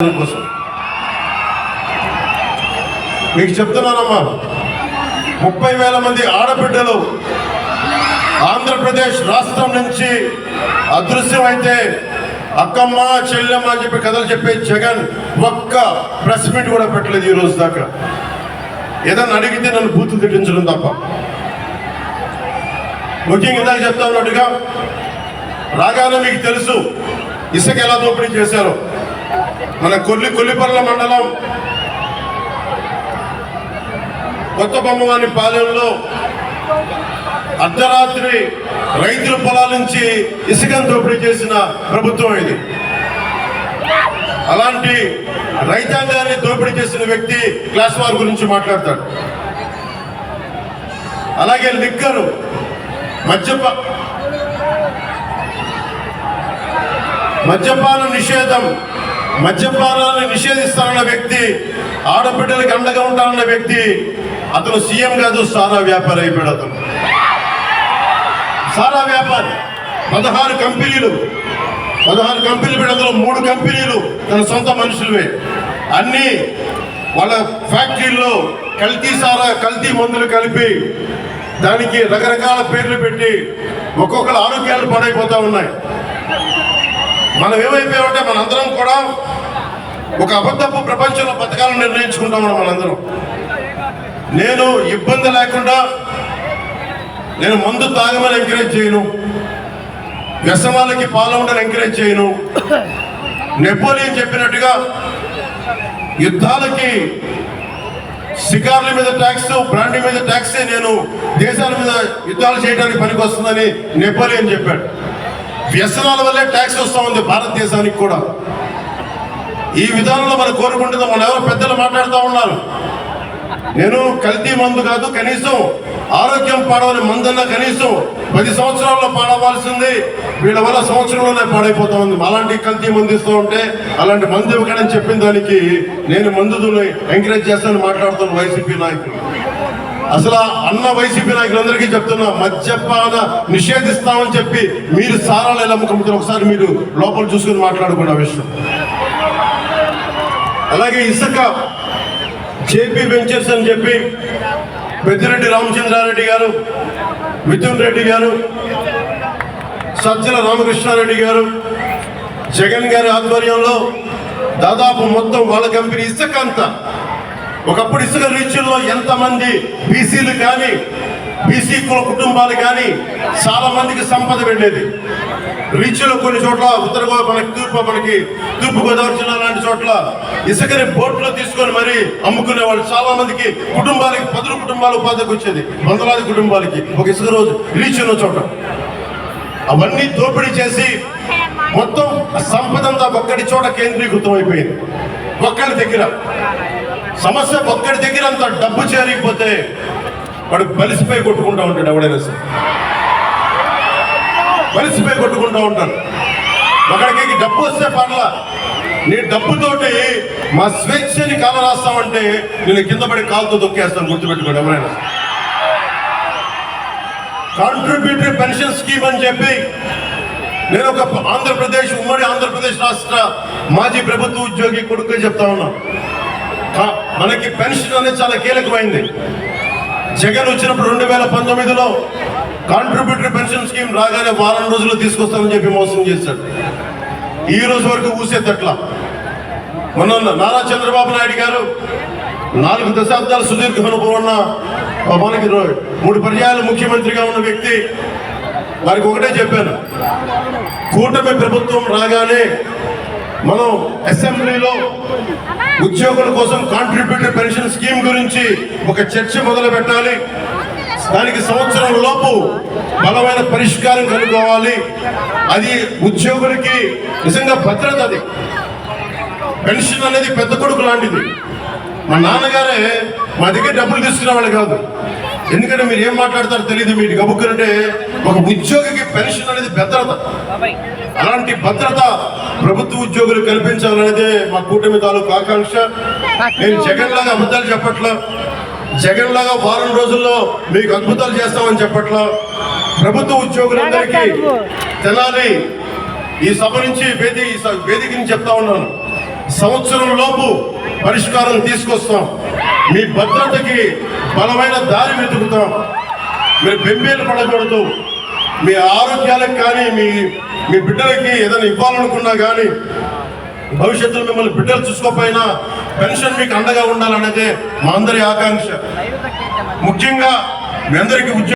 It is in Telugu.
కోసం మీకు చెప్తున్నానమ్మా, 30,000 మంది ఆడబిడ్డలు ఆంధ్రప్రదేశ్ రాష్ట్రం నుంచి అదృశ్యమైతే అక్కమ్మ చెల్లెమ్మ అని చెప్పి కథలు చెప్పే జగన్ ఒక్క ప్రెస్ మీట్ కూడా పెట్టలేదు ఈ రోజు దాకా. ఏదన్నా అడిగితే నన్ను బూతు తిట్టించడం తప్ప. ముఖ్యంగా ఇందాక చెప్తా ఉన్నట్టుగా రాగానే మీకు తెలుసు ఇసుక ఎలా దోపిడీ చేశారో. మన కొల్లిపర్ల మండలం కొత్త బొమ్మవాని పాలెంలో అర్ధరాత్రి రైతుల పొలాల నుంచి ఇసుకను దోపిడీ చేసిన ప్రభుత్వం ఇది. అలాంటి రైతాంగాన్ని దోపిడీ చేసిన వ్యక్తి క్లాస్ వార్ గురించి మాట్లాడతాడు. అలాగే లిక్కరు మద్యపాన నిషేధం, మద్యపానాన్ని నిషేధిస్తానన్న వ్యక్తి, ఆడబిడ్డలకు అండగా ఉంటానన్న వ్యక్తి, అతను సీఎం కాదు, సారా వ్యాపారి అయిపోయాడు. అతను సారా వ్యాపారి. 16 కంపెనీలు పెట్టి అందులో 3 కంపెనీలు తన సొంత మనుషులవే. అన్ని వాళ్ళ ఫ్యాక్టరీల్లో కల్తీ మందులు కలిపి దానికి రకరకాల పేర్లు పెట్టి ఒక్కొక్కరు ఆరోగ్యాలు పాడైపోతా ఉన్నాయి. మనం ఏమైపోయామంటే మనందరం కూడా ఒక అబద్ధపు ప్రపంచంలో బతకాలను నిర్ణయించుకుంటాం. మనందరం నేను ఇబ్బంది లేకుండా నేను మందు తాగమని ఎంకరేజ్ చేయను, వ్యసనాలకి పాల్గొనని ఎంకరేజ్ చేయను. నెపోలియన్ చెప్పినట్టుగా యుద్ధాలకి షికార్ల మీద ట్యాక్స్, బ్రాండీ మీద ట్యాక్స్ నేను దేశాల మీద యుద్ధాలు చేయడానికి పనికి వస్తుందని నెపోలియన్ చెప్పాడు. వ్యసనాల వల్లే ట్యాక్స్ వస్తూ ఉంది భారతదేశానికి కూడా. ఈ విధానంలో మనం కోరుకుంటున్నాం. మన ఎవరు పెద్దలు మాట్లాడుతూ ఉన్నారు, నేను కల్తీ మందు కాదు, కనీసం ఆరోగ్యం పాడవని మందన్నా కనీసం 10 సంవత్సరాల్లో పాడవలసింది, వీళ్ళ వల్ల సంవత్సరంలోనే పాడైపోతా ఉంది. అలాంటి కల్తీ మందు ఇస్తూ ఉంటే అలాంటి మందు ఇవ్వకని చెప్పిన దానికి నేను మందుని ఎంకరేజ్ చేస్తానని మాట్లాడుతాను వైసీపీ నాయకులు. అసలు అన్న వైసీపీ నాయకులందరికీ చెప్తున్నా, మద్యపాన నిషేధిస్తామని చెప్పి మీరు సారాలు ఎలా అమ్ముకుంటారు ఒకసారి మీరు లోపల చూసుకుని మాట్లాడుకున్న విషయం. అలాగే ఇసుక జేపీ వెంచర్స్ అని చెప్పి పెద్దిరెడ్డి రామచంద్రారెడ్డి గారు, మిథున్ రెడ్డి గారు, సజ్జల రామకృష్ణారెడ్డి గారు, జగన్ గారి ఆధ్వర్యంలో దాదాపు మొత్తం వాళ్ళ కంపెనీ ఇసుక అంతా. ఒకప్పుడు ఇసుక రీచ్ల్లో ఎంతమంది బీసీలు కానీ బీసీ కుటుంబాలు కానీ చాలా మందికి సంపద వెళ్ళేది. రీచ్లో కొన్ని చోట్ల ఉత్తర తూర్పు గోదావరి జిల్లా లాంటి చోట్ల ఇసుకని బోట్లో తీసుకొని మరి అమ్ముకునే వాళ్ళు చాలా మందికి కుటుంబాలకి 10 కుటుంబాలు ఉపాధికి వచ్చేది, వందలాది కుటుంబాలకి ఒక ఇసుక రోజు రీచ్ ఉన్న చోట. అవన్నీ దోపిడీ చేసి మొత్తం సంపద అంతా ఒక్కడి చోట కేంద్రీకృతం అయిపోయింది. ఒక్కడి దగ్గర సమస్య, ఒక్కడి దగ్గర అంత డబ్బు చేరిపోతే వాడు బలిసిపోయి కొట్టుకుంటూ ఉంటాడు. ఎవడైనా సరే బలిసిపోయి కొట్టుకుంటూ ఉంటాడు. ఒకడికి డబ్బు వస్తే పర్లా, నీ డబ్బుతోటి మా స్వేచ్ఛని కాల రాస్తామంటే నేను కింద పడి కాలుతో దొక్కేస్తాను. గుర్తుపెట్టుకోండి ఎవరైనా. కాంట్రిబ్యూటరీ పెన్షన్ స్కీమ్ అని చెప్పి నేను ఒక ఉమ్మడి ఆంధ్రప్రదేశ్ రాష్ట్ర మాజీ ప్రభుత్వ ఉద్యోగి కొడుకు చెప్తా ఉన్నా. మనకి పెన్షన్ అనేది చాలా కీలకమైంది. జగన్ వచ్చినప్పుడు 2019లో కాంట్రిబ్యూటరీ పెన్షన్ స్కీమ్ రాగానే వారం రోజులు తీసుకొస్తామని చెప్పి మోసం చేశాడు. ఈ రోజు వరకు ఊసేదట్లా. మొన్న నారా చంద్రబాబు నాయుడు గారు 4 దశాబ్దాల సుదీర్ఘ అనుభవం ఉన్న, మనకి 3 పర్యాయాలు ముఖ్యమంత్రిగా ఉన్న వ్యక్తి. వారికి ఒకటే చెప్పాను, కూటమి ప్రభుత్వం రాగానే మనం అసెంబ్లీలో ఉద్యోగుల కోసం కాంట్రిబ్యూటరీ పెన్షన్ స్కీమ్ గురించి ఒక చర్చ మొదలు పెట్టాలి. దానికి సంవత్సరం లోపు బలమైన పరిష్కారం కనుక్కోవాలి. అది ఉద్యోగులకి నిజంగా భద్రత. అది పెన్షన్ అనేది పెద్ద కొడుకు లాంటిది. మా నాన్నగారే మా దగ్గర డబ్బులు తీసుకునే వాళ్ళు కాదు. ఎందుకంటే మీరు ఏం మాట్లాడతారో తెలియదు. మీరు గబుక్కునంటే ఒక ఉద్యోగికి పెన్షన్ అనేది భద్రత. అలాంటి భద్రత ప్రభుత్వ ఉద్యోగులు కల్పించాలనేదే మా కూటమి తాలూకు ఆకాంక్ష. నేను జగన్ లాగా అబద్ధాలు చెప్పట్లా, జగన్ లాగా వారం రోజుల్లో మీకు అద్భుతాలు చేస్తామని చెప్పట్లా. ప్రభుత్వ ఉద్యోగులందరికీ తెనాలి ఈ సభ నుంచి వేదిక నుంచి చెప్తా ఉన్నాను, సంవత్సరం లోపు పరిష్కారం తీసుకొస్తాం. మీ భద్రతకి బలమైన దారి వెతుకుతాం. మీరు బెంబేలు పడకూడదు. మీ ఆరోగ్యాలకు కానీ మీ బిడ్డలకి ఏదైనా ఇవ్వాలనుకున్నా కానీ భవిష్యత్తులో మిమ్మల్ని బిడ్డలు చూసుకోకపోయినా పెన్షన్ మీకు అండగా ఉండాలనేదే మా అందరి ఆకాంక్ష. ముఖ్యంగా మీ అందరికీ